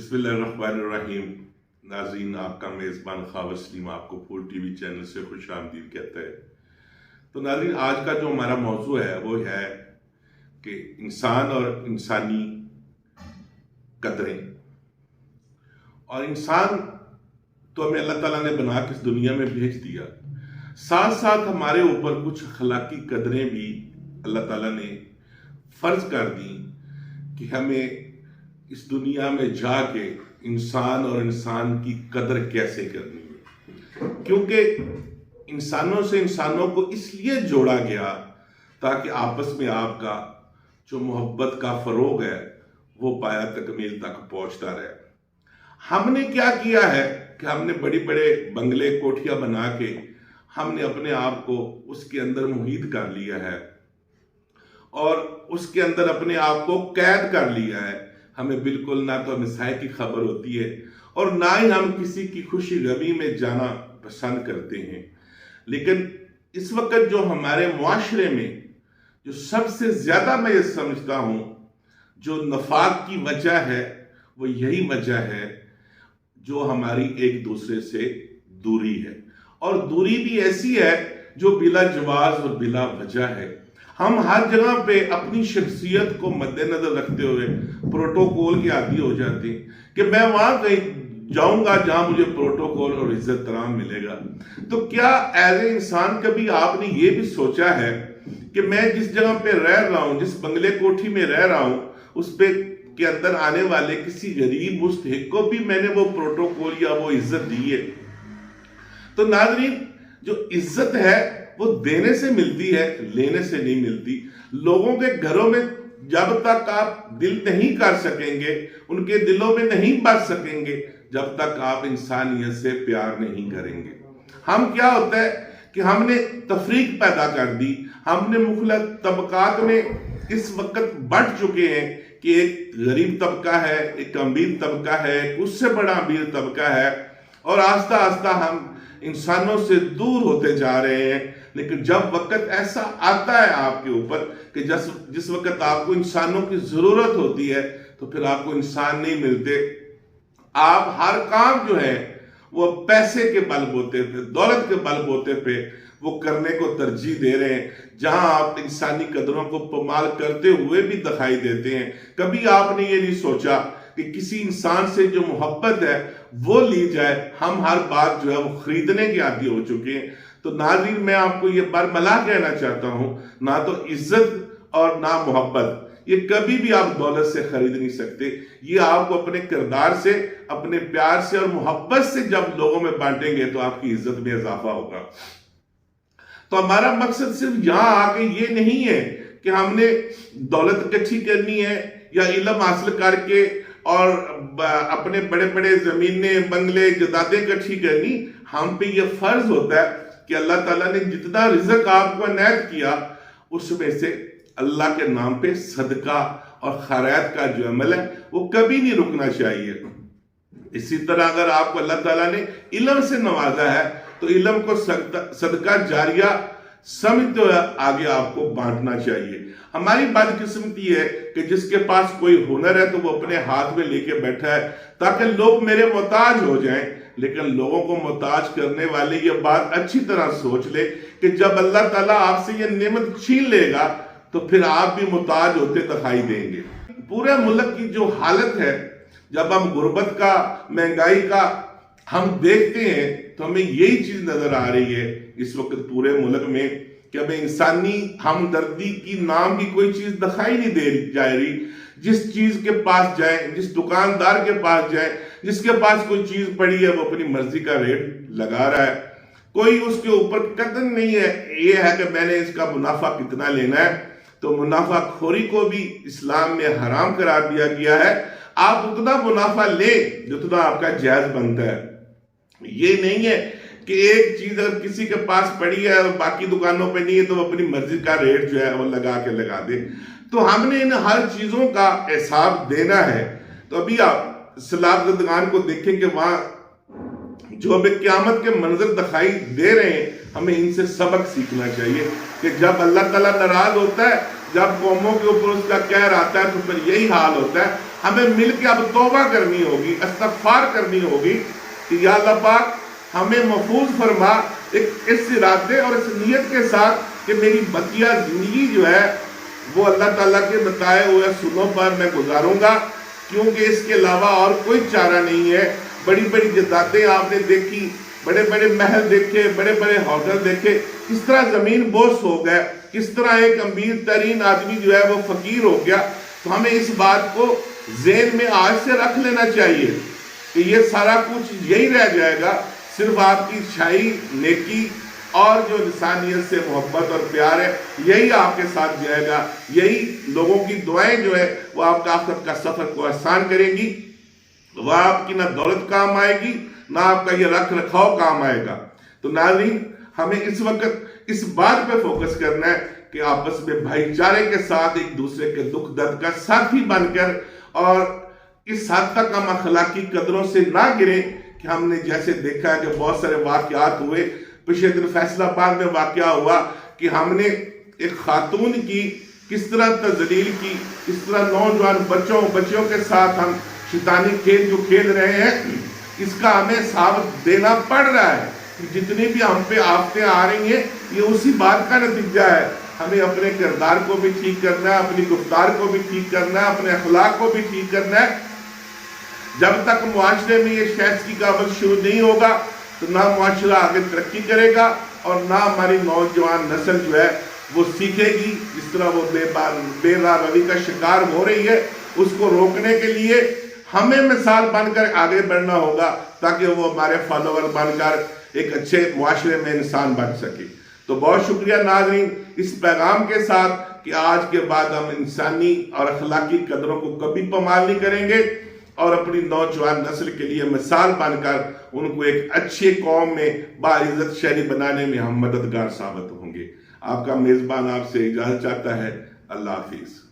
بسم اللہ الرحمن الرحیم۔ ناظرین، آپ کا میزبان خاور سلیم آپ کو پھول ٹی وی چینل سے خوش آمدید کہتا ہے۔ تو ناظرین، آج کا جو ہمارا موضوع ہے وہ ہے کہ انسان اور انسانی قدریں۔ اور انسان تو ہمیں اللہ تعالیٰ نے بنا کے اس دنیا میں بھیج دیا، ساتھ ساتھ ہمارے اوپر کچھ اخلاقی قدریں بھی اللہ تعالیٰ نے فرض کر دی کہ ہمیں اس دنیا میں جا کے انسان اور انسان کی قدر کیسے کرنی ہے، کیونکہ انسانوں سے انسانوں کو اس لیے جوڑا گیا تاکہ آپس میں آپ کا جو محبت کا فروغ ہے وہ پایا تکمیل تک پہنچتا رہے۔ ہم نے کیا کیا ہے کہ ہم نے بڑے بڑے بنگلے کوٹھیاں بنا کے ہم نے اپنے آپ کو اس کے اندر محیط کر لیا ہے اور اس کے اندر اپنے آپ کو قید کر لیا ہے۔ ہمیں بالکل نہ تو مسائل کی خبر ہوتی ہے اور نہ ہی ہم کسی کی خوشی غمی میں جانا پسند کرتے ہیں۔ لیکن اس وقت جو ہمارے معاشرے میں جو سب سے زیادہ میں یہ سمجھتا ہوں جو نفاق کی وجہ ہے وہ یہی وجہ ہے جو ہماری ایک دوسرے سے دوری ہے، اور دوری بھی ایسی ہے جو بلا جواز اور بلا وجہ ہے۔ ہم ہر جگہ پہ اپنی شخصیت کو مد نظر رکھتے ہوئے پروٹوکول کے عادی ہو جاتے ہیں کہ میں وہاں کہیں جاؤں گا جہاں مجھے پروٹوکول اور عزت ترام ملے گا۔ تو کیا ایز اے انسان کبھی آپ نے یہ بھی سوچا ہے کہ میں جس جگہ پہ رہ رہا ہوں، جس بنگلے کوٹھی میں رہ رہا ہوں، اس پہ کے اندر آنے والے کسی غریب مستحق کو بھی میں نے وہ پروٹوکول یا وہ عزت دی ہے؟ تو ناظرین، جو عزت ہے وہ دینے سے ملتی ہے، لینے سے نہیں ملتی۔ لوگوں کے گھروں میں جب تک آپ دل نہیں کر سکیں گے، ان کے دلوں میں نہیں بچ سکیں گے، جب تک آپ انسانیت سے پیار نہیں کریں گے۔ ہم کیا ہوتا ہے کہ ہم نے تفریق پیدا کر دی، ہم نے مختلف طبقات میں اس وقت بٹ چکے ہیں کہ ایک غریب طبقہ ہے، ایک امیر طبقہ ہے، ایک اس سے بڑا امیر طبقہ ہے، اور آہستہ آہستہ ہم انسانوں سے دور ہوتے جا رہے ہیں۔ لیکن جب وقت ایسا آتا ہے آپ کے اوپر کہ جس وقت آپ کو انسانوں کی ضرورت ہوتی ہے تو پھر آپ کو انسان نہیں ملتے۔ آپ ہر کام جو ہے وہ پیسے کے بل بوتے پہ، دولت کے بل بوتے پہ وہ کرنے کو ترجیح دے رہے ہیں، جہاں آپ انسانی قدروں کو پامال کرتے ہوئے بھی دکھائی دیتے ہیں۔ کبھی آپ نے یہ نہیں سوچا کہ کسی انسان سے جو محبت ہے وہ لی جائے۔ ہم ہر بات جو ہے وہ خریدنے کے عادی ہو چکے ہیں۔ تو ناظرین، میں آپ کو یہ برملا کہنا چاہتا ہوں، نہ تو عزت اور نہ محبت، یہ کبھی بھی آپ دولت سے خرید نہیں سکتے۔ یہ آپ کو اپنے کردار سے، اپنے پیار سے اور محبت سے جب لوگوں میں بانٹیں گے تو آپ کی عزت میں اضافہ ہوگا۔ تو ہمارا مقصد صرف یہاں آ کے یہ نہیں ہے کہ ہم نے دولت اکٹھی کرنی ہے یا علم حاصل کر کے اور اپنے بڑے بڑے زمینیں، بنگلے، جائیدادیں اکٹھی کرنی۔ ہم پہ یہ فرض ہوتا ہے کہ اللہ تعالیٰ نے جتنا رزق آپ کو عنایت کیا اس میں سے اللہ کے نام پہ صدقہ اور خیرات کا جو عمل ہے وہ کبھی نہیں رکنا چاہیے۔ اسی طرح اگر آپ کو اللہ تعالیٰ نے علم سے نوازا ہے تو علم کو صدقہ جاریہ سمجھتے ہوئے آگے آپ کو بانٹنا چاہیے۔ ہماری بدقسمتی ہے کہ جس کے پاس کوئی ہنر ہے تو وہ اپنے ہاتھ میں لے کے بیٹھا ہے تاکہ لوگ میرے محتاج ہو جائیں، لیکن لوگوں کو محتاج کرنے والے یہ بات اچھی طرح سوچ لے کہ جب اللہ تعالیٰ آپ سے یہ نعمت چھین لے گا تو پھر آپ بھی محتاج ہوتے دکھائی دیں گے۔ پورے ملک کی جو حالت ہے، جب ہم غربت کا، مہنگائی کا ہم دیکھتے ہیں تو ہمیں یہی چیز نظر آ رہی ہے اس وقت پورے ملک میں کہ ہمیں انسانی ہمدردی کی نام کی کوئی چیز دکھائی نہیں دے جا رہی۔ جس چیز کے پاس جائیں، جس دکاندار کے پاس جائیں، جس کے پاس کوئی چیز پڑی ہے وہ اپنی مرضی کا ریٹ لگا رہا ہے، کوئی اس کے اوپر قدر نہیں ہے۔ یہ ہے کہ میں نے اس کا منافع کتنا لینا ہے، تو منافع خوری کو بھی اسلام میں حرام قرار دیا گیا ہے۔ آپ اتنا منافع لیں جتنا آپ کا جائز بنتا ہے۔ یہ نہیں ہے کہ ایک چیز اگر کسی کے پاس پڑی ہے اور باقی دکانوں پہ نہیں ہے تو وہ اپنی مرضی کا ریٹ جو ہے وہ لگا دے۔ تو ہم نے ان ہر چیزوں کا حساب دینا ہے۔ تو ابھی آپ سلاب زدگان کو دیکھیں کہ وہاں جو ہمیں قیامت کے منظر دکھائی دے رہے ہیں، ہمیں ان سے سبق سیکھنا چاہیے کہ جب اللہ تعالیٰ ناراض ہوتا ہے جب قوموں کے اوپر اس کا قہر آتا ہے تو پھر یہی حال ہوتا ہے. ہمیں مل کے اب توبہ کرنی ہوگی, استغفار کرنی ہوگی کہ یا اللہ پاک ہمیں محفوظ فرما اس ارادے اور اس نیت کے ساتھ کہ میری بقیہ زندگی جو ہے وہ اللہ تعالیٰ کے بتائے ہوئے سنوں پر میں گزاروں گا, کیونکہ اس کے علاوہ اور کوئی چارہ نہیں ہے. بڑی بڑی جدادیں آپ نے دیکھی, بڑے بڑے محل دیکھے, بڑے بڑے ہوٹل دیکھے, کس طرح زمین بوس ہو گئے, کس طرح ایک امیر ترین آدمی جو ہے وہ فقیر ہو گیا. تو ہمیں اس بات کو ذہن میں آج سے رکھ لینا چاہیے کہ یہ سارا کچھ یہی رہ جائے گا, صرف آپ کی اچھائی, نیکی اور جو انسانیت سے محبت اور پیار ہے یہی آپ کے ساتھ جائے گا. یہی لوگوں کی دعائیں جو ہے وہ آپ کا آخرت کا سفر کو آسان کریں گی. وہ آپ کی نہ دولت کام آئے گی, نہ آپ کا یہ رکھ رکھاؤ کام آئے گا. تو ناظرین, ہمیں اس وقت اس بات پہ فوکس کرنا ہے کہ آپس میں بھائی چارے کے ساتھ ایک دوسرے کے دکھ درد کا ساتھی بن کر, اور اس حد تک ہم اخلاقی قدروں سے نہ گریں کہ ہم نے جیسے دیکھا ہے کہ بہت سارے واقعات ہوئے. پچھلے دن فیصل آباد میں واقعہ ہوا کہ ہم نے ایک خاتون کی کس طرح تذلیل کی, کس طرح نوجوان بچیوں کے ساتھ ہم شیطانی کھیل جو کھیل رہے ہیں, اس کا ہمیں ثابت دینا پڑ رہا ہے کہ جتنی بھی ہم پہ آفتیں آ رہی ہیں یہ اسی بات کا نتیجہ ہے. ہمیں اپنے کردار کو بھی ٹھیک کرنا ہے, اپنی گفتار کو بھی ٹھیک کرنا ہے, اپنے اخلاق کو بھی ٹھیک کرنا ہے. جب تک معاشرے میں یہ شہد کی قحط شروع نہیں ہوگا تو نہ معاشرہ آگے ترقی کرے گا اور نہ ہماری نوجوان نسل جو ہے وہ سیکھے گی. جس طرح وہ بے راہ روی کا شکار ہو رہی ہے, اس کو روکنے کے لیے ہمیں مثال بن کر آگے بڑھنا ہوگا تاکہ وہ ہمارے فالوور بن کر ایک اچھے معاشرے میں انسان بن سکے. تو بہت شکریہ ناظرین اس پیغام کے ساتھ کہ آج کے بعد ہم انسانی اور اخلاقی قدروں کو کبھی پامال نہیں کریں گے, اور اپنی نوجوان نسل کے لیے مثال بن کر ان کو ایک اچھی قوم میں باعزت شہری بنانے میں ہم مددگار ثابت ہوں گے. آپ کا میزبان آپ سے اجازت چاہتا ہے. اللہ حافظ.